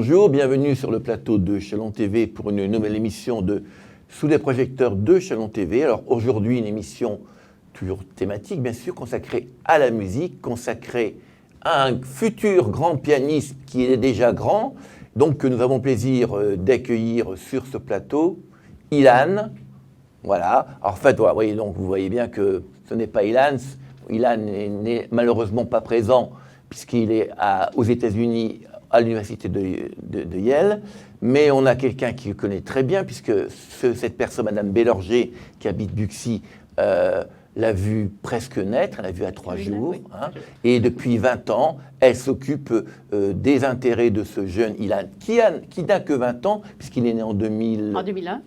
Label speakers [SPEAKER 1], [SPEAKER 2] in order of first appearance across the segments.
[SPEAKER 1] Bonjour, bienvenue sur le plateau de Chalon TV pour une nouvelle émission de Sous les projecteurs de Chalon TV. Alors aujourd'hui, une émission toujours thématique, bien sûr, consacrée à la musique, consacrée à un futur grand pianiste qui est déjà grand, donc que nous avons plaisir d'accueillir sur ce plateau, Ilan. Voilà. Alors, en fait, voilà, vous voyez bien que ce n'est pas Ilan. Ilan n'est malheureusement pas présent puisqu'il est aux États-Unis à l'université de Yale. Mais on a quelqu'un qui le connaît très bien puisque cette personne, Madame Bélorger, qui habite Buxy, l'a vu presque naître, elle l'a vu à 3 jours.
[SPEAKER 2] Oui.
[SPEAKER 1] Hein, et depuis 20 ans, elle s'occupe des intérêts de ce jeune Ilan qui n'a que 20 ans puisqu'il est né en 2001.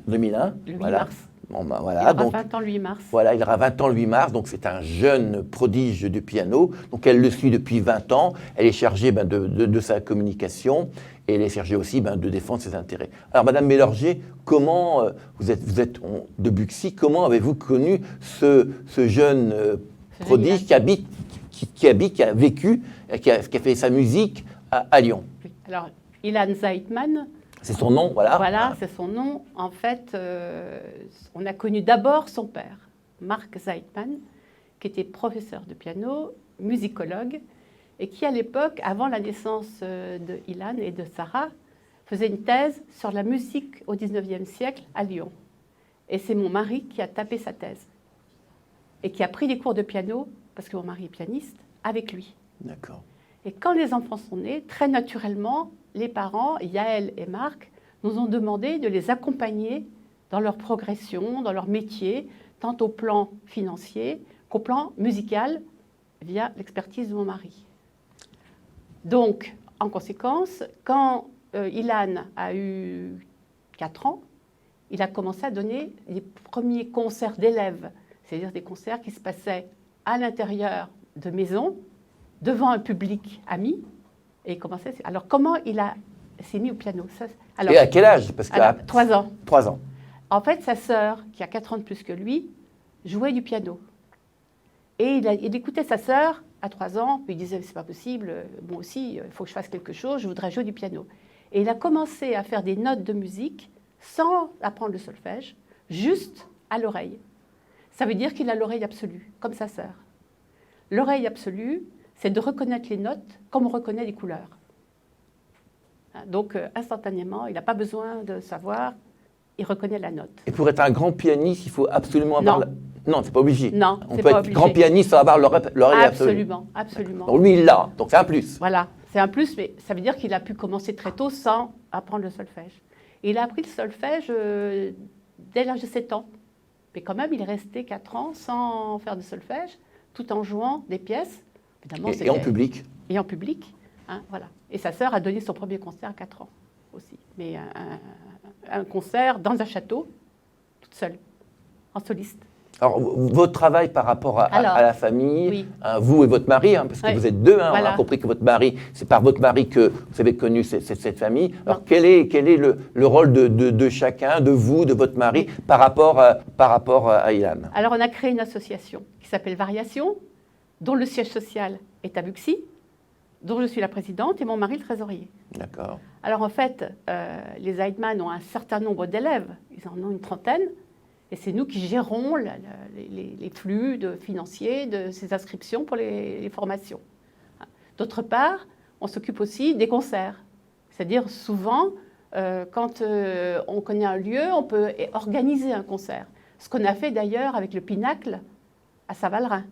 [SPEAKER 2] 2001, le 8
[SPEAKER 1] voilà.
[SPEAKER 2] mars.
[SPEAKER 1] Bon, ben voilà,
[SPEAKER 2] il aura
[SPEAKER 1] donc,
[SPEAKER 2] 20 ans le 8 mars.
[SPEAKER 1] Voilà, il aura 20 ans le 8 mars, donc c'est un jeune prodige du piano. Donc elle le suit depuis 20 ans, elle est chargée de sa communication et elle est chargée aussi de défendre ses intérêts. Alors Madame Bélorger, comment, vous êtes de Buxy, comment avez-vous connu ce jeune prodige qui a vécu, qui a fait sa musique à Lyon?
[SPEAKER 2] Oui. Alors, Ilan Zeitman.
[SPEAKER 1] C'est son nom, voilà.
[SPEAKER 2] Voilà, c'est son nom. En fait, on a connu d'abord son père, Marc Zeitman, qui était professeur de piano, musicologue, et qui, à l'époque, avant la naissance de Ilan et de Sarah, faisait une thèse sur la musique au XIXe siècle à Lyon. Et c'est mon mari qui a tapé sa thèse et qui a pris des cours de piano, parce que mon mari est pianiste, avec lui.
[SPEAKER 1] D'accord.
[SPEAKER 2] Et quand les enfants sont nés, très naturellement, les parents, Yaël et Marc, nous ont demandé de les accompagner dans leur progression, dans leur métier, tant au plan financier qu'au plan musical, via l'expertise de mon mari. Donc, en conséquence, quand Ilan a eu 4 ans, il a commencé à donner les premiers concerts d'élèves, c'est-à-dire des concerts qui se passaient à l'intérieur de maisons, devant un public ami. Et il commençait. Alors, comment s'est mis au piano?
[SPEAKER 1] Et à quel âge? Parce
[SPEAKER 2] 3 ans.
[SPEAKER 1] 3 ans.
[SPEAKER 2] En fait, sa sœur, qui a 4 ans de plus que lui, jouait du piano. Et il écoutait sa sœur à 3 ans, puis il disait, c'est pas possible, moi aussi, il faut que je fasse quelque chose, je voudrais jouer du piano. Et il a commencé à faire des notes de musique sans apprendre le solfège, juste à l'oreille. Ça veut dire qu'il a l'oreille absolue, comme sa sœur. L'oreille absolue, c'est de reconnaître les notes comme on reconnaît les couleurs. Donc, instantanément, il n'a pas besoin de savoir, il reconnaît la note.
[SPEAKER 1] Et pour être un grand pianiste, il faut absolument avoir... Non, c'est pas obligé.
[SPEAKER 2] Non,
[SPEAKER 1] on peut être grand pianiste sans avoir l'oreille absolue.
[SPEAKER 2] Absolument.
[SPEAKER 1] Donc lui, il l'a, donc c'est un plus.
[SPEAKER 2] Voilà, c'est un plus, mais ça veut dire qu'il a pu commencer très tôt sans apprendre le solfège. Et il a appris le solfège dès l'âge de 7 ans. Mais quand même, il est resté 4 ans sans faire de solfège, tout en jouant des pièces.
[SPEAKER 1] Et en public.
[SPEAKER 2] Et en public, hein, voilà. Et sa sœur a donné son premier concert à 4 ans aussi. Mais un concert dans un château, toute seule, en soliste.
[SPEAKER 1] Alors, votre travail par rapport à la famille,
[SPEAKER 2] oui.
[SPEAKER 1] Vous et votre mari, parce que vous êtes deux,
[SPEAKER 2] voilà.
[SPEAKER 1] On a compris que votre mari, c'est par votre mari que vous avez connu cette famille. Alors, quel est le rôle de chacun, de vous, de votre mari, par rapport à Ilan?
[SPEAKER 2] Alors, on a créé une association qui s'appelle Variation, dont le siège social est à Buxy, dont je suis la présidente et mon mari le trésorier.
[SPEAKER 1] D'accord.
[SPEAKER 2] Alors, en fait, les Zeitman ont un certain nombre d'élèves, ils en ont une 30aine, et c'est nous qui gérons les flux financiers de ces inscriptions pour les formations. D'autre part, on s'occupe aussi des concerts. C'est-à-dire, souvent, quand on connaît un lieu, on peut organiser un concert. Ce qu'on a fait d'ailleurs avec le Pinacle à Saint-Valrin,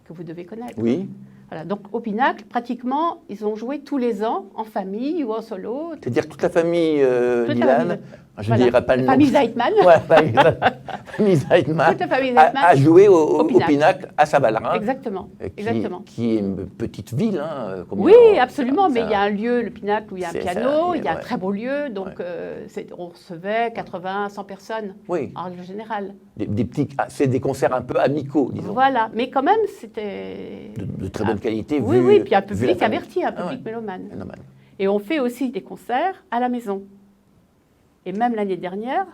[SPEAKER 2] que vous devez connaître.
[SPEAKER 1] Oui.
[SPEAKER 2] Voilà, donc au Pinacle, pratiquement, ils ont joué tous les ans, en famille ou en solo.
[SPEAKER 1] C'est-à-dire toute la famille d'Ilan, je ne dirais pas le nom.
[SPEAKER 2] Famille Zeitman.
[SPEAKER 1] Ouais, famille Zeitman.
[SPEAKER 2] Toute la famille Zeitman
[SPEAKER 1] a joué au Pinacle à Saint-Valrin.
[SPEAKER 2] Exactement.
[SPEAKER 1] Qui est une petite ville.
[SPEAKER 2] Oui, absolument, mais il y a un lieu, le Pinacle, où il y a un piano, il y a un très beau lieu, donc on recevait 80, 100 personnes, en règle générale.
[SPEAKER 1] C'est des concerts un peu amicaux, disons.
[SPEAKER 2] Voilà, mais quand même, c'était...
[SPEAKER 1] De très bonne qualité.
[SPEAKER 2] Oui, puis un public averti, un public mélomane.
[SPEAKER 1] Mélomane.
[SPEAKER 2] Et on fait aussi des concerts à la maison. Et même l'année dernière,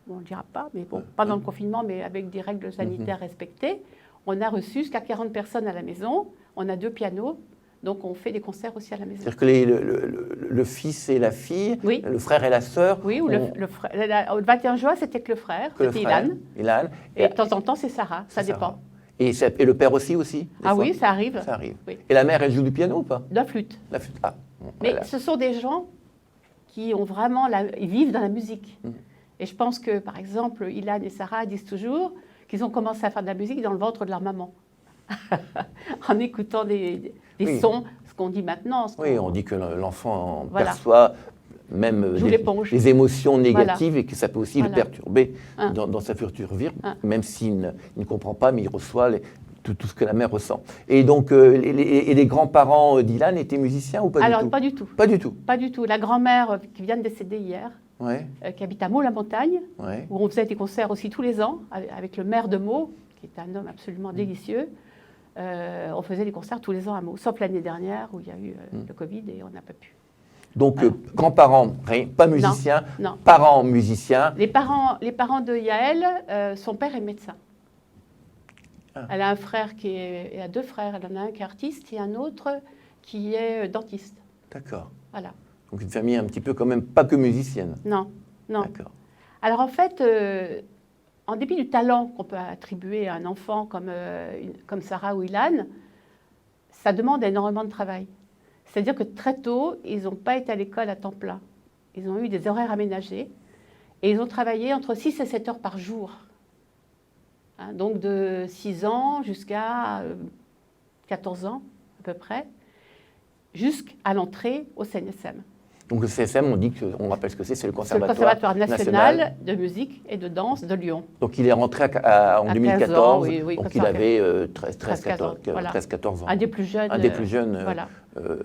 [SPEAKER 2] on ne le dira pas, mais bon, pas dans le confinement, mais avec des règles sanitaires respectées, on a reçu jusqu'à 40 personnes à la maison. On a 2 pianos, Donc, on fait des concerts aussi à la maison.
[SPEAKER 1] C'est-à-dire que le fils et la fille,
[SPEAKER 2] Oui.
[SPEAKER 1] le frère et la sœur.
[SPEAKER 2] Oui, ou le frère. Le 21 juin, c'était que le frère, c'était Ilan.
[SPEAKER 1] Ilan.
[SPEAKER 2] Et de temps en temps, c'est Sarah, ça dépend.
[SPEAKER 1] Et le père aussi des fois.
[SPEAKER 2] Oui, ça arrive.
[SPEAKER 1] Ça arrive.
[SPEAKER 2] Oui.
[SPEAKER 1] Et la mère, elle joue du piano ou pas?
[SPEAKER 2] De la flûte.
[SPEAKER 1] La flûte. Ah. Bon,
[SPEAKER 2] Mais
[SPEAKER 1] voilà.
[SPEAKER 2] ce sont des gens qui ont vraiment, ils vivent dans la musique. Et je pense que, par exemple, Ilan et Sarah disent toujours qu'ils ont commencé à faire de la musique dans le ventre de leur maman, en écoutant des sons, ce qu'on dit maintenant.
[SPEAKER 1] Oui, on dit que l'enfant
[SPEAKER 2] Voilà.
[SPEAKER 1] perçoit même des émotions négatives et que ça peut aussi le perturber dans sa future vie, même s'il ne comprend pas, mais il reçoit tout ce que la mère ressent. Et donc, les grands-parents d'Ilan étaient musiciens ou pas du tout?
[SPEAKER 2] Alors, pas du tout.
[SPEAKER 1] Pas du tout.
[SPEAKER 2] Pas du tout. La grand-mère qui vient de décéder hier, qui habite à Meaux-la-Montagne, où on faisait des concerts aussi tous les ans, avec le maire de Meaux, qui est un homme absolument délicieux. On faisait des concerts tous les ans à Meaux, sauf l'année dernière où il y a eu le Covid et on n'a pas pu.
[SPEAKER 1] Donc, grands-parents, pas musiciens,
[SPEAKER 2] non.
[SPEAKER 1] Parents musiciens.
[SPEAKER 2] Les parents de Yaël, son père est médecin. Elle a un frère elle a deux frères, elle en a un qui est artiste et un autre qui est dentiste.
[SPEAKER 1] D'accord.
[SPEAKER 2] Voilà.
[SPEAKER 1] Donc, une famille un petit peu quand même pas que musicienne.
[SPEAKER 2] Non.
[SPEAKER 1] D'accord.
[SPEAKER 2] Alors en fait, en dépit du talent qu'on peut attribuer à un enfant comme Sarah ou Ilan, ça demande énormément de travail. C'est-à-dire que très tôt, ils n'ont pas été à l'école à temps plein. Ils ont eu des horaires aménagés et ils ont travaillé entre 6 et 7 heures par jour. Donc de 6 ans jusqu'à 14 ans à peu près, jusqu'à l'entrée au CNSM.
[SPEAKER 1] Donc le CSM, on rappelle ce que c'est le
[SPEAKER 2] Conservatoire national de musique et de danse de Lyon.
[SPEAKER 1] Donc il est rentré en 2014,
[SPEAKER 2] ans, oui,
[SPEAKER 1] donc il avait 13-14 ans.
[SPEAKER 2] Un des plus jeunes.
[SPEAKER 1] Voilà.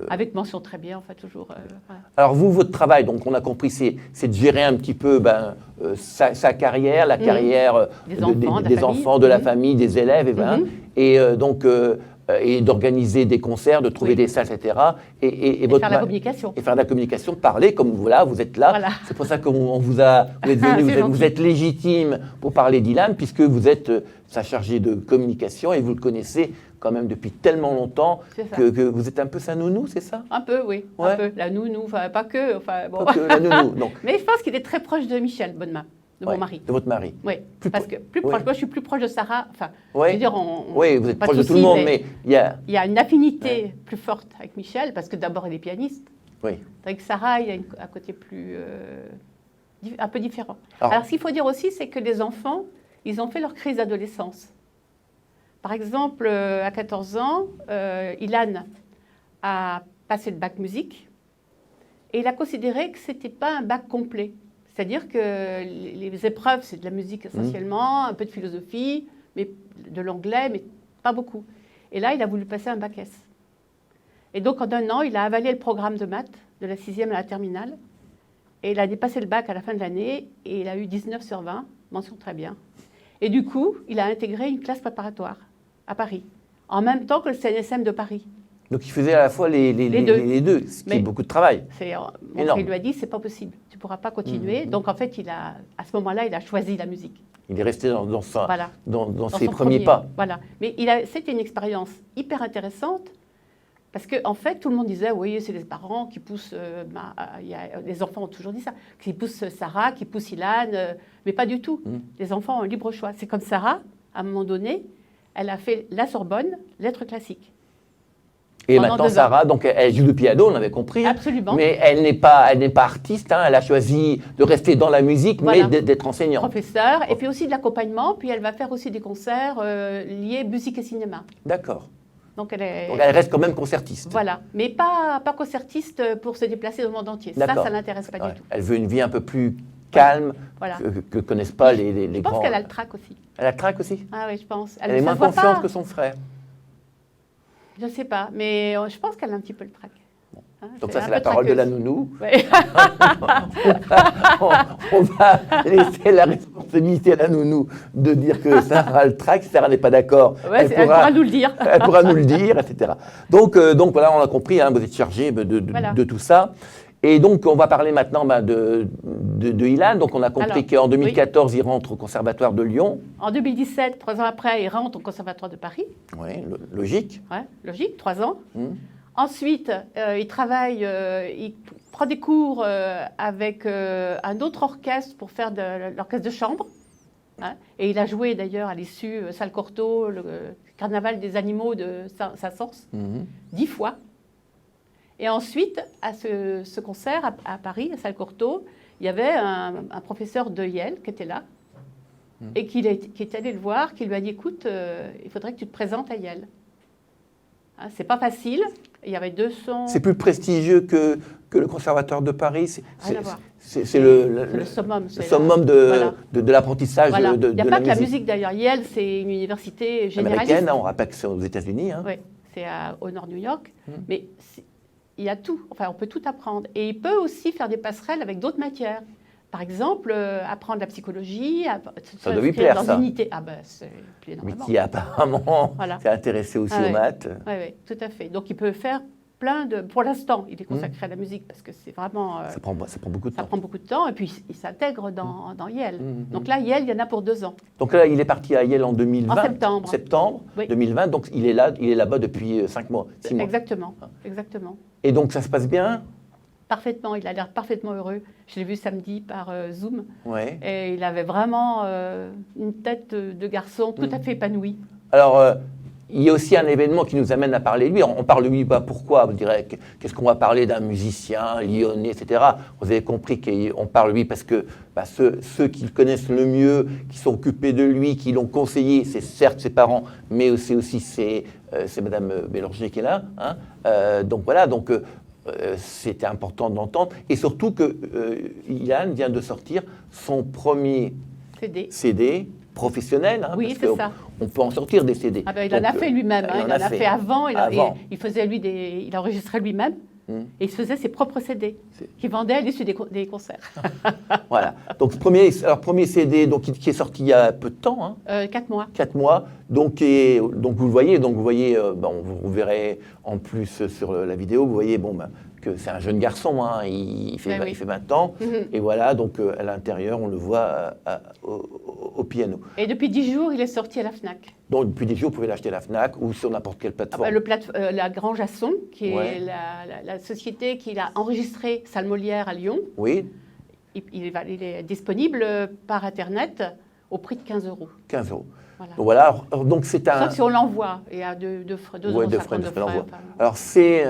[SPEAKER 2] Avec mention très bien, enfin toujours.
[SPEAKER 1] Voilà. Alors vous, votre travail, donc on a compris, c'est de gérer un petit peu sa carrière, la carrière des enfants, de la famille, des élèves, et d'organiser des concerts, de trouver des salles, etc.
[SPEAKER 2] Et faire la communication.
[SPEAKER 1] Et faire de la communication, parler comme vous êtes là. Voilà. C'est pour ça qu'on vous êtes venu, vous êtes légitime pour parler d'Ilan, puisque vous êtes sa chargée de communication et vous le connaissez quand même depuis tellement longtemps que vous êtes un peu sa nounou, c'est ça?
[SPEAKER 2] Un peu, oui. Ouais. Un peu. La nounou, enfin pas que. Enfin, bon.
[SPEAKER 1] Pas que la nounou, non.
[SPEAKER 2] Mais je pense qu'il est très proche de Michel Bonnemain. De mon mari.
[SPEAKER 1] De votre mari.
[SPEAKER 2] Oui, parce que plus proche. Moi, je suis plus proche de Sarah. Enfin, je veux dire,
[SPEAKER 1] oui, vous êtes proche de tout le monde, mais il y
[SPEAKER 2] a une affinité plus forte avec Michel, parce que d'abord, il est pianiste.
[SPEAKER 1] Oui.
[SPEAKER 2] Avec Sarah, il y a un côté plus... un peu différent. Alors, ce qu'il faut dire aussi, c'est que les enfants, ils ont fait leur crise d'adolescence. Par exemple, à 14 ans, Ilan a passé le bac musique, et il a considéré que ce n'était pas un bac complet. C'est-à-dire que les épreuves, c'est de la musique essentiellement, un peu de philosophie, mais de l'anglais, mais pas beaucoup. Et là, il a voulu passer un bac S. Et donc, en un an, il a avalé le programme de maths, de la 6e à la terminale. Et il a dépassé le bac à la fin de l'année, et il a eu 19 sur 20, mention très bien. Et du coup, il a intégré une classe préparatoire à Paris, en même temps que le CNSM de Paris.
[SPEAKER 1] Donc il faisait à la fois les deux, ce qui est beaucoup de travail.
[SPEAKER 2] Mon frère lui a dit, c'est pas possible, tu ne pourras pas continuer. Donc en fait, à ce moment-là, il a choisi la musique.
[SPEAKER 1] Il est resté dans ses premiers pas.
[SPEAKER 2] Voilà. Mais c'était une expérience hyper intéressante, parce qu'en fait, tout le monde disait, oui, c'est les parents qui poussent, les enfants ont toujours dit ça, qui poussent Sarah, qui poussent Ilan, mais pas du tout. Les enfants ont un libre choix. C'est comme Sarah, à un moment donné, elle a fait la Sorbonne, lettres classiques.
[SPEAKER 1] Et maintenant, Sarah, donc, elle joue du piano, on avait compris.
[SPEAKER 2] Absolument.
[SPEAKER 1] Mais elle n'est pas artiste. Elle a choisi de rester dans la musique, mais d'être enseignante.
[SPEAKER 2] Professeur, et puis aussi de l'accompagnement. Puis elle va faire aussi des concerts liés musique et cinéma.
[SPEAKER 1] D'accord.
[SPEAKER 2] Donc elle
[SPEAKER 1] reste quand même concertiste.
[SPEAKER 2] Voilà, mais pas concertiste pour se déplacer dans le monde entier. Ça ne l'intéresse pas du tout.
[SPEAKER 1] Elle veut une vie un peu plus calme, que connaissent pas les grands.
[SPEAKER 2] Je pense qu'elle a le trac aussi.
[SPEAKER 1] Elle a le trac aussi?
[SPEAKER 2] Ah oui, je pense.
[SPEAKER 1] Elle est moins confiante que son frère.
[SPEAKER 2] Je ne sais pas, mais je pense qu'elle a un petit peu le trac.
[SPEAKER 1] Donc ça, c'est la parole de la nounou.
[SPEAKER 2] Ouais.
[SPEAKER 1] on va laisser la responsabilité à la nounou de dire que Sarah a le trac. Si Sarah n'est pas d'accord,
[SPEAKER 2] elle pourra nous le dire.
[SPEAKER 1] Elle pourra nous le dire, etc. Donc voilà, on a compris, vous êtes chargé de tout ça. Et donc, on va parler maintenant de Ilan. Donc, on a compris qu'en 2014, il rentre au Conservatoire de Lyon.
[SPEAKER 2] En 2017, 3 ans après, il rentre au Conservatoire de Paris.
[SPEAKER 1] Oui, logique.
[SPEAKER 2] Oui, logique, 3 ans. Ensuite, il travaille, il prend des cours avec un autre orchestre pour faire de l'orchestre de chambre. Hein, et il a joué d'ailleurs à l'issue Salcorto, le carnaval des animaux de Saint-Saëns, 10 fois. Et ensuite, à ce concert à Paris, à Salcorto, il y avait un professeur de Yale qui était là et qui est allé le voir, qui lui a dit « Écoute, il faudrait que tu te présentes à Yale. Hein, c'est pas facile. » Il y avait 200...
[SPEAKER 1] C'est plus prestigieux que le Conservatoire de Paris. C'est
[SPEAKER 2] le summum.
[SPEAKER 1] Le summum de l'apprentissage
[SPEAKER 2] voilà.
[SPEAKER 1] de la musique.
[SPEAKER 2] Il n'y a pas que la musique d'ailleurs. Yale, c'est une université généraliste.
[SPEAKER 1] Américaine, on rappelle que c'est aux États-Unis. Hein.
[SPEAKER 2] Oui, c'est au nord New York. Mais il y a tout. Enfin, on peut tout apprendre. Et il peut aussi faire des passerelles avec d'autres matières. Par exemple, apprendre la psychologie,
[SPEAKER 1] ça doit lui plaire,
[SPEAKER 2] dans
[SPEAKER 1] ça.
[SPEAKER 2] Une unité. Ah ben, c'est plus énormément.
[SPEAKER 1] Mais qui apparemment s'est intéressé aussi aux maths.
[SPEAKER 2] Oui, tout à fait. Donc il peut faire plein de... Pour l'instant, il est consacré à la musique parce que c'est vraiment...
[SPEAKER 1] ça prend beaucoup de temps.
[SPEAKER 2] Ça prend beaucoup de temps et puis il s'intègre dans Yale. Donc là, Yale, il y en a pour 2 ans.
[SPEAKER 1] Donc là, il est parti à Yale en 2020.
[SPEAKER 2] En septembre.
[SPEAKER 1] Septembre 2020. Donc il est là-bas depuis 5 mois, 6 mois.
[SPEAKER 2] Exactement, exactement.
[SPEAKER 1] Et donc ça se passe bien?
[SPEAKER 2] Parfaitement, il a l'air parfaitement heureux. Je l'ai vu samedi par Zoom.
[SPEAKER 1] Ouais.
[SPEAKER 2] Et il avait vraiment une tête de garçon tout à fait épanoui.
[SPEAKER 1] Alors, il y a aussi un événement qui nous amène à parler de lui. On parle de lui, pourquoi? Vous direz, qu'est-ce qu'on va parler d'un musicien lyonnais, etc. Vous avez compris qu'on parle de lui parce que ceux qui le connaissent le mieux, qui sont occupés de lui, qui l'ont conseillé, c'est certes ses parents, mais c'est aussi c'est Madame Bélanger qui est là. Hein. Donc voilà, c'était important de l'entendre. Et surtout que Ilan vient de sortir son premier CD professionnel. Hein,
[SPEAKER 2] oui, c'est ça.
[SPEAKER 1] On peut en sortir des CD.
[SPEAKER 2] Ah ben, il en a fait lui-même. Il en a fait avant. Il faisait il enregistrait lui-même. Et il faisait ses propres CD qu'il vendait à l'issue des concerts.
[SPEAKER 1] Voilà. Donc, premier CD qui est sorti il y a peu de temps. Hein.
[SPEAKER 2] 4 mois.
[SPEAKER 1] 4 mois. Donc vous le voyez. Vous verrez en plus sur la vidéo, vous voyez que c'est un jeune garçon. Hein. Il fait 20 ans. Et voilà, donc à l'intérieur, on le voit au piano.
[SPEAKER 2] Et depuis 10 jours, il est sorti à la FNAC.
[SPEAKER 1] Donc depuis 10 jours, vous pouvez l'acheter à la FNAC ou sur n'importe quelle plateforme.
[SPEAKER 2] La Grand Jasson, qui est la société qui a enregistré Salle Molière à Lyon.
[SPEAKER 1] Oui.
[SPEAKER 2] Il est disponible par Internet au prix de 15 €.
[SPEAKER 1] 15 €. Voilà. Donc c'est un...
[SPEAKER 2] Sauf si on l'envoie, il y a 2 frais, 2,50 € de frais.
[SPEAKER 1] Alors c'est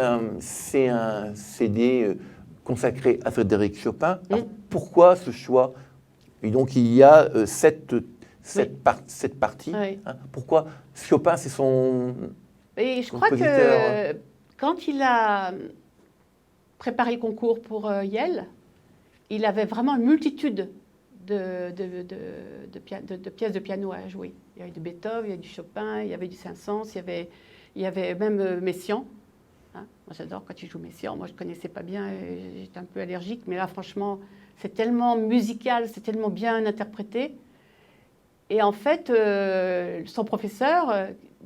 [SPEAKER 1] un CD consacré à Frédéric Chopin. Alors, pourquoi ce choix? Et donc il y a cette partie.
[SPEAKER 2] Oui.
[SPEAKER 1] Hein. Pourquoi Chopin, c'est son...
[SPEAKER 2] Et je crois que quand il a préparé le concours pour Yale, il avait vraiment une multitude de pièces de piano à jouer. Il y avait du Beethoven, il y avait du Chopin, il y avait du Saint-Saëns, il y avait même Messiaen. Hein, moi j'adore quand il joue Messiaen. Moi je ne connaissais pas bien, j'étais un peu allergique, mais là franchement c'est tellement musical, c'est tellement bien interprété. Et en fait, son professeur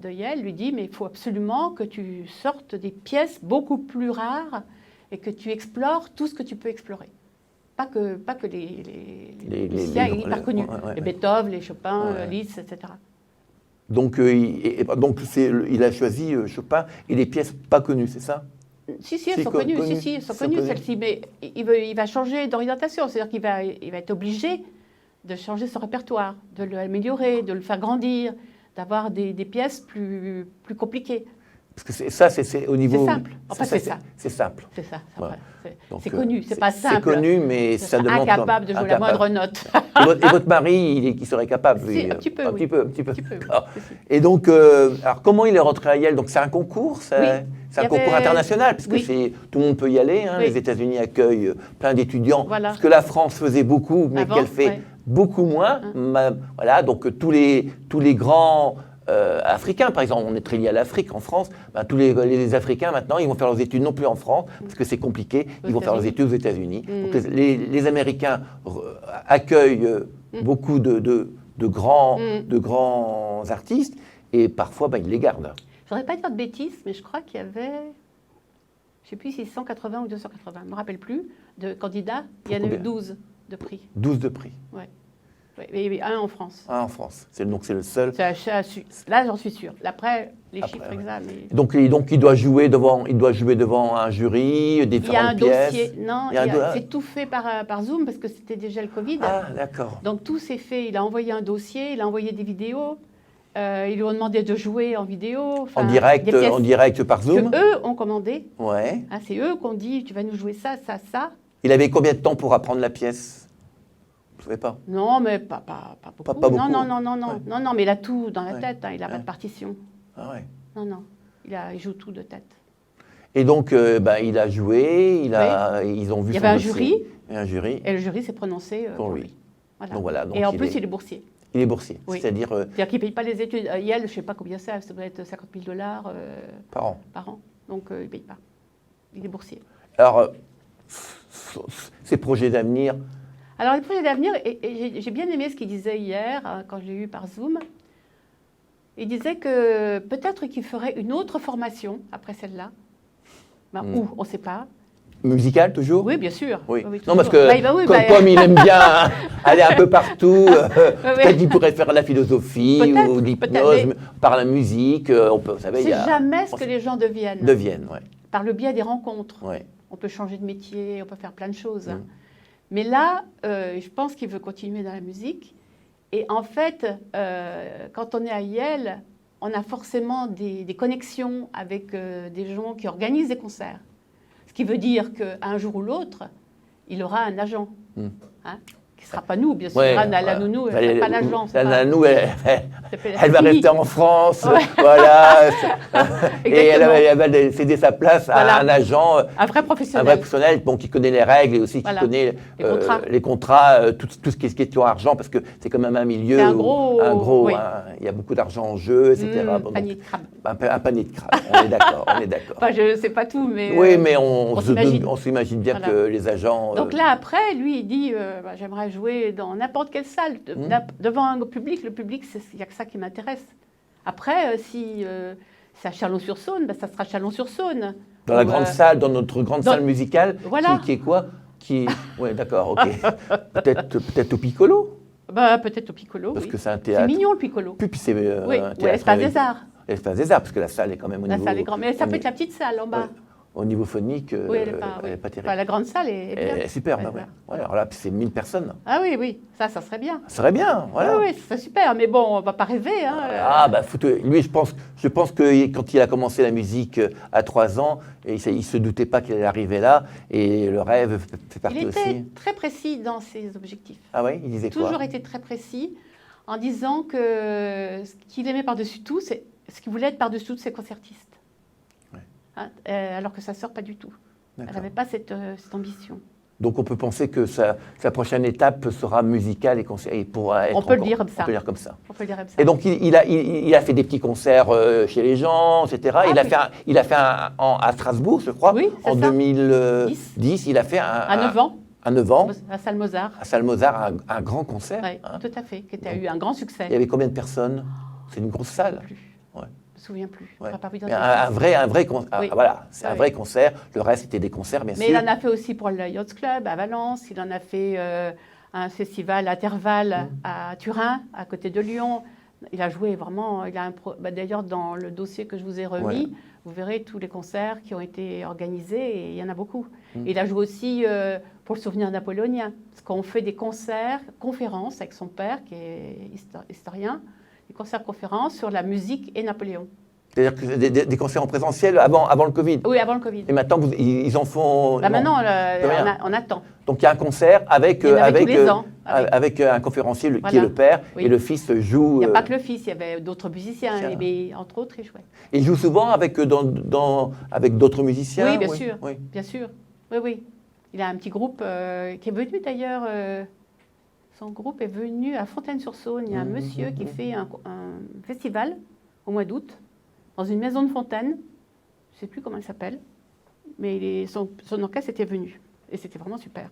[SPEAKER 2] de Yale lui dit « mais il faut absolument que tu sortes des pièces beaucoup plus rares et que tu explores tout ce que tu peux explorer. » Pas que les musiciens hyper connus, les Beethoven, les Chopin, Liszt, etc.
[SPEAKER 1] Donc il a choisi Chopin et les pièces pas connues, c'est ça?
[SPEAKER 2] Si, elles sont connues, elles sont connues celles-ci, mais il va changer d'orientation, c'est-à-dire qu'il va être obligé de changer son répertoire, de l'améliorer, de le faire grandir, d'avoir des pièces plus compliquées.
[SPEAKER 1] Parce que c'est au niveau...
[SPEAKER 2] C'est simple. Enfin, c'est ça.
[SPEAKER 1] C'est simple.
[SPEAKER 2] C'est ça.
[SPEAKER 1] Voilà.
[SPEAKER 2] C'est connu, c'est pas simple.
[SPEAKER 1] C'est connu, mais ça demande...
[SPEAKER 2] Incapable de jouer la moindre note.
[SPEAKER 1] Et votre mari, il serait capable?
[SPEAKER 2] Un petit peu,
[SPEAKER 1] un
[SPEAKER 2] oui.
[SPEAKER 1] petit peu.
[SPEAKER 2] Oui.
[SPEAKER 1] Et donc, alors comment il est rentré à Yale? Donc c'est un concours, c'est un concours international, puisque tout le monde peut y aller. Hein. Les États-Unis accueillent plein d'étudiants, ce que la France faisait beaucoup, mais qu'elle fait beaucoup moins. Voilà, donc tous les grands... africains, par exemple, on est très lié à l'Afrique en France, tous les Africains maintenant, ils vont faire leurs études non plus en France, parce que c'est compliqué, ils vont faire leurs études aux États-Unis. Donc les Américains accueillent beaucoup de grands artistes, et parfois ils les gardent.
[SPEAKER 2] Je ne voudrais pas dire de bêtises, mais je crois qu'il y avait, je ne sais plus si 180 ou 280, je ne me rappelle plus, de candidats, il y en a eu 12 de prix.
[SPEAKER 1] 12 de prix.
[SPEAKER 2] Ouais. Oui, un en France.
[SPEAKER 1] Un en France. Donc c'est le seul.
[SPEAKER 2] Là, j'en suis sûre. Après, les
[SPEAKER 1] Après,
[SPEAKER 2] chiffres
[SPEAKER 1] ouais.
[SPEAKER 2] exacts. Mais...
[SPEAKER 1] Donc il doit jouer devant un jury, différentes pièces.
[SPEAKER 2] Il y a un dossier. Non, c'est tout fait par Zoom parce que c'était déjà le Covid.
[SPEAKER 1] Ah, d'accord.
[SPEAKER 2] Donc tout s'est fait. Il a envoyé un dossier, il a envoyé des vidéos. Ils lui ont demandé de jouer en vidéo.
[SPEAKER 1] En direct par Zoom.
[SPEAKER 2] Que eux ont commandé.
[SPEAKER 1] Ouais.
[SPEAKER 2] Hein, c'est eux qui ont dit tu vas nous jouer ça, ça, ça.
[SPEAKER 1] Il avait combien de temps pour apprendre la pièce? Vous ne savez pas?
[SPEAKER 2] Non, mais pas beaucoup.
[SPEAKER 1] Pas beaucoup.
[SPEAKER 2] Non,
[SPEAKER 1] Ouais.
[SPEAKER 2] non, mais il a tout dans la tête. Hein, il n'a pas de partition.
[SPEAKER 1] Ah ouais.
[SPEAKER 2] Non. Il joue tout de tête.
[SPEAKER 1] Et donc, il a joué, ils ont vu.
[SPEAKER 2] Il y avait un jury.
[SPEAKER 1] Et un jury.
[SPEAKER 2] Et le jury s'est prononcé pour lui. Voilà.
[SPEAKER 1] Donc, voilà,
[SPEAKER 2] et en plus, il est boursier.
[SPEAKER 1] Il est boursier.
[SPEAKER 2] Oui.
[SPEAKER 1] C'est-à-dire
[SPEAKER 2] qu'il ne paye pas les études. Yale, je ne sais pas combien c'est, ça doit être $50,000
[SPEAKER 1] par an.
[SPEAKER 2] Donc, il ne paye pas. Il est boursier.
[SPEAKER 1] Alors, ses projets d'avenir.
[SPEAKER 2] Alors, les projets d'avenir, et j'ai bien aimé ce qu'il disait hier, quand je l'ai eu par Zoom. Il disait que peut-être qu'il ferait une autre formation après celle-là. Où, on ne sait pas.
[SPEAKER 1] Musical, toujours?
[SPEAKER 2] Oui, bien sûr.
[SPEAKER 1] Oui.
[SPEAKER 2] Oui,
[SPEAKER 1] non, parce que comme il aime bien aller un peu partout, peut-être qu'il pourrait faire de la philosophie ou de l'hypnose par la musique. Vous savez,
[SPEAKER 2] c'est jamais ce que les gens deviennent.
[SPEAKER 1] Ouais.
[SPEAKER 2] Par le biais des rencontres.
[SPEAKER 1] Ouais.
[SPEAKER 2] On peut changer de métier, on peut faire plein de choses. Mais là, je pense qu'il veut continuer dans la musique. Et en fait, quand on est à Yale, on a forcément des connexions avec des gens qui organisent des concerts. Ce qui veut dire qu'un jour ou l'autre, il aura un agent. Hein, qui ne sera pas nous, bien sûr. La nounou, elle ne sera pas l'agent.
[SPEAKER 1] La nounou, elle va rester en France. Voilà. Et elle va céder sa place à un agent.
[SPEAKER 2] Un vrai professionnel.
[SPEAKER 1] Un vrai professionnel qui connaît les règles et aussi qui connaît les contrats, tout ce qui est question argent, parce que c'est quand même un milieu.
[SPEAKER 2] C'est un gros.
[SPEAKER 1] Il y a beaucoup d'argent en jeu, etc.
[SPEAKER 2] Un panier de crabes.
[SPEAKER 1] Un panier de crabes, on est d'accord.
[SPEAKER 2] Enfin, je ne sais pas tout, mais.
[SPEAKER 1] Oui, mais on s'imagine bien que les agents.
[SPEAKER 2] Donc là, après, lui, il dit j'aimerais jouer dans n'importe quelle salle, devant un public. Le public, il n'y a que ça qui m'intéresse. Après, si c'est à Chalon-sur-Saône, ça sera Chalon-sur-Saône.
[SPEAKER 1] Dans la grande salle, dans notre grande salle musicale,
[SPEAKER 2] voilà.
[SPEAKER 1] qui est quoi? Oui, d'accord, ok. Peut-être au Piccolo?
[SPEAKER 2] Peut-être au Piccolo,
[SPEAKER 1] parce que c'est un théâtre.
[SPEAKER 2] C'est mignon, le Piccolo.
[SPEAKER 1] Puis c'est
[SPEAKER 2] un théâtre. L'Espace des Arts.
[SPEAKER 1] L'Espace des Arts, parce que la salle est quand même au niveau...
[SPEAKER 2] La salle est grande, mais ça peut être la petite salle en bas.
[SPEAKER 1] Ouais. Au niveau phonique, elle n'est pas terrible.
[SPEAKER 2] La grande salle est bien.
[SPEAKER 1] Elle est superbe, alors là, c'est 1000 personnes.
[SPEAKER 2] Ah oui, ça serait bien.
[SPEAKER 1] Ça serait bien, voilà.
[SPEAKER 2] Oui, ça serait super, mais bon, on ne va pas rêver.
[SPEAKER 1] Lui, je pense que quand il a commencé la musique à 3 ans, il ne se doutait pas qu'il allait arriver là, et le rêve fait partie aussi.
[SPEAKER 2] Il était très précis dans ses objectifs.
[SPEAKER 1] Ah oui, il disait quoi?
[SPEAKER 2] Toujours été très précis, en disant que ce qu'il aimait par-dessus tout, c'est ce qu'il voulait être par-dessus tout, c'est concertiste. Alors que sa sœur, pas du tout. Elle n'avait pas cette ambition.
[SPEAKER 1] Donc on peut penser que sa prochaine étape sera musicale et pourra être.
[SPEAKER 2] On peut le dire comme ça.
[SPEAKER 1] On peut le dire comme ça.
[SPEAKER 2] Et
[SPEAKER 1] donc il a fait des petits concerts chez les gens, etc. Il a fait à Strasbourg, je crois, en 2010. Il a fait
[SPEAKER 2] à 9 ans.
[SPEAKER 1] À 9 ans.
[SPEAKER 2] À Salle Mozart.
[SPEAKER 1] À Salle Mozart, un grand concert.
[SPEAKER 2] Oui, tout à fait, qui a eu un grand succès.
[SPEAKER 1] Il y avait combien de personnes? C'est une grosse salle.
[SPEAKER 2] Je ne me souviens plus.
[SPEAKER 1] Ouais. Un vrai concert. Voilà, c'est un vrai concert. Le reste, c'était des concerts, bien sûr.
[SPEAKER 2] Mais il en a fait aussi pour le Yacht Club à Valence. Il en a fait un festival Intervalle à Turin, à côté de Lyon. Il a joué vraiment. D'ailleurs, dans le dossier que je vous ai remis, vous verrez tous les concerts qui ont été organisés, et il y en a beaucoup. Il a joué aussi pour le souvenir napoléonien, parce qu'on fait des conférences avec son père, qui est historien, des concerts-conférences sur la musique et Napoléon.
[SPEAKER 1] C'est-à-dire que des concerts en présentiel avant le Covid?
[SPEAKER 2] Oui, avant le Covid.
[SPEAKER 1] Et maintenant, ils en font...
[SPEAKER 2] Maintenant, on attend.
[SPEAKER 1] Donc il y a un concert avec un conférencier qui est le père, et le fils joue...
[SPEAKER 2] Il n'y a pas que le fils, il y avait d'autres musiciens, mais entre autres, il jouait.
[SPEAKER 1] Et il joue souvent avec d'autres musiciens?
[SPEAKER 2] Oui, bien sûr. Bien sûr. Oui. Il a un petit groupe qui est venu d'ailleurs... Son groupe est venu à Fontaine-sur-Saône. Il y a un monsieur qui fait un festival au mois d'août dans une maison de Fontaine. Je ne sais plus comment elle s'appelle, mais son orchestre était venu et c'était vraiment super.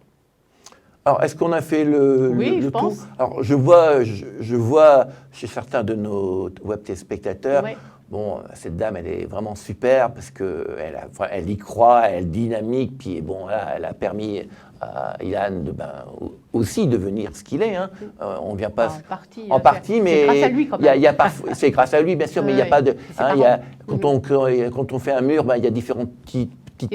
[SPEAKER 1] Alors, est-ce qu'on a fait le
[SPEAKER 2] je
[SPEAKER 1] tout
[SPEAKER 2] pense.
[SPEAKER 1] Alors, je vois chez certains de nos web téléspectateurs, bon, cette dame, elle est vraiment super parce qu'elle y croit, elle dynamique, puis bon, là, elle a permis à Ilan aussi devenir ce qu'il est. Hein. On vient pas
[SPEAKER 2] en partie, mais
[SPEAKER 1] c'est
[SPEAKER 2] grâce à lui quand même.
[SPEAKER 1] C'est grâce à lui, bien sûr, mais il n'y a pas de. Hein, quand on fait un mur, il y a différentes petites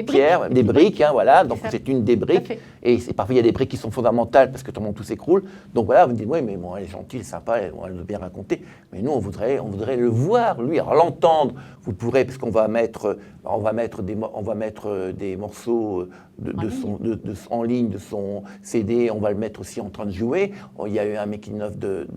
[SPEAKER 1] pierres, des briques, hein, voilà. Donc c'est une des briques. Et parfois il y a des briques qui sont fondamentales parce que tout s'écroule. Donc voilà, vous me dites oui, mais bon, elle est gentille, elle est sympa, elle veut bien raconter. Mais nous, on voudrait le voir, lui, alors l'entendre. Vous pourrez, parce qu'on va mettre des morceaux en ligne de son CD. On va le mettre aussi en train de jouer. Il y a eu un making-of de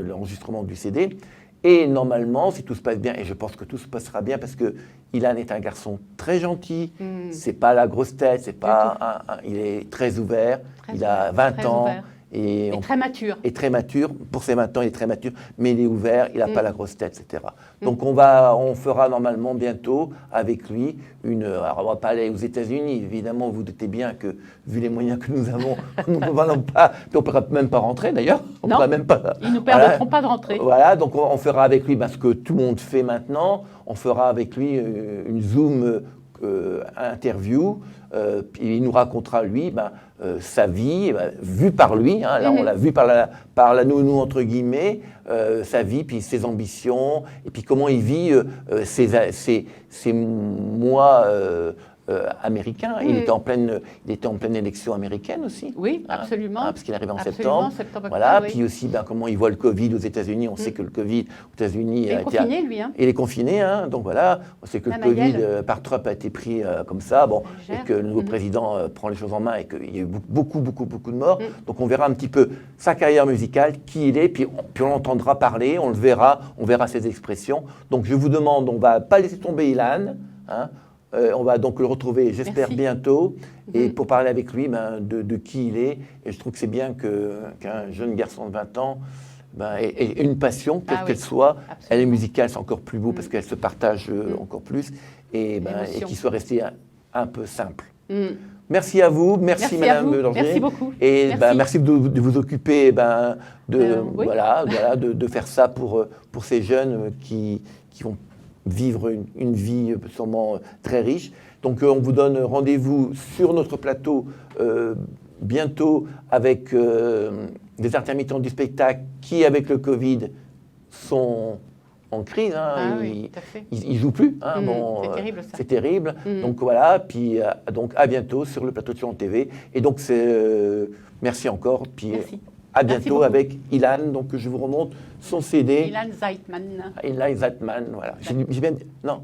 [SPEAKER 1] l'enregistrement du CD. Et normalement, si tout se passe bien, et je pense que tout se passera bien, parce que Ilan est un garçon très gentil, c'est pas la grosse tête, c'est pas il est très ouvert, il a 20 ans.
[SPEAKER 2] Et très mature.
[SPEAKER 1] Et très mature. Pour ses 20 ans, il est très mature, mais il est ouvert, il n'a pas la grosse tête, etc. Donc on fera normalement bientôt avec lui alors on ne va pas aller aux États-Unis, évidemment, vous doutez bien que, vu les moyens que nous avons, nous ne pouvons pas, puis on ne pourra même pas rentrer d'ailleurs.
[SPEAKER 2] Ils ne nous permettront pas de rentrer.
[SPEAKER 1] Voilà, donc on fera avec lui ce que tout le monde fait maintenant, on fera avec lui une Zoom interview, puis il nous racontera lui sa vie, vue par lui, hein, là on l'a vu par la nounou entre guillemets, sa vie, puis ses ambitions, et puis comment il vit ces mois américain. Il était en pleine élection américaine aussi.
[SPEAKER 2] Oui, absolument.
[SPEAKER 1] Parce qu'il arrivait en septembre. Voilà. Puis aussi, comment il voit le Covid aux États-Unis. On sait que le Covid aux États-unis
[SPEAKER 2] il est confiné, lui. Hein.
[SPEAKER 1] Il est confiné. Hein. Donc voilà, on sait que le Covid par Trump a été pris comme ça. Bon, et que le nouveau président prend les choses en main et qu'il y a eu beaucoup de morts. Donc on verra un petit peu sa carrière musicale, qui il est. Puis on l'entendra parler, on le verra, on verra ses expressions. Donc je vous demande, on ne va pas laisser tomber Ilan. Hein. On va donc le retrouver, j'espère, bientôt, et pour parler avec lui de qui il est. Et je trouve que c'est bien qu'un jeune garçon de 20 ans ait une passion, quelle qu'elle soit. Absolument. Elle est musicale, c'est encore plus beau parce qu'elle se partage encore plus, et qu'il soit resté un peu simple. Merci à vous, merci Madame Langer.
[SPEAKER 2] Merci beaucoup.
[SPEAKER 1] Et merci de vous occuper de faire ça pour ces jeunes qui vont vivre une vie sûrement très riche. Donc on vous donne rendez-vous sur notre plateau bientôt avec des intermittents du spectacle qui, avec le Covid, sont en crise. Hein, ils jouent plus. Hein,
[SPEAKER 2] c'est terrible ça.
[SPEAKER 1] C'est terrible. Donc voilà, puis donc à bientôt sur le plateau de Chalon TV. Et donc merci encore. Puis à bientôt avec Ilan. Donc je vous remonte son CD.
[SPEAKER 2] Ilan Zeitman.
[SPEAKER 1] Ilan Zeitman, voilà. J'ai bien dit, non.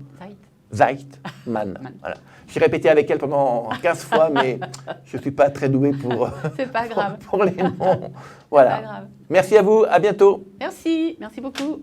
[SPEAKER 1] Zeitman. Voilà. J'ai répété avec elle pendant 15 fois, mais je ne suis pas très doué pour,
[SPEAKER 2] c'est pas grave.
[SPEAKER 1] pour les noms. Voilà.
[SPEAKER 2] C'est pas grave.
[SPEAKER 1] Merci à vous, à bientôt.
[SPEAKER 2] Merci beaucoup.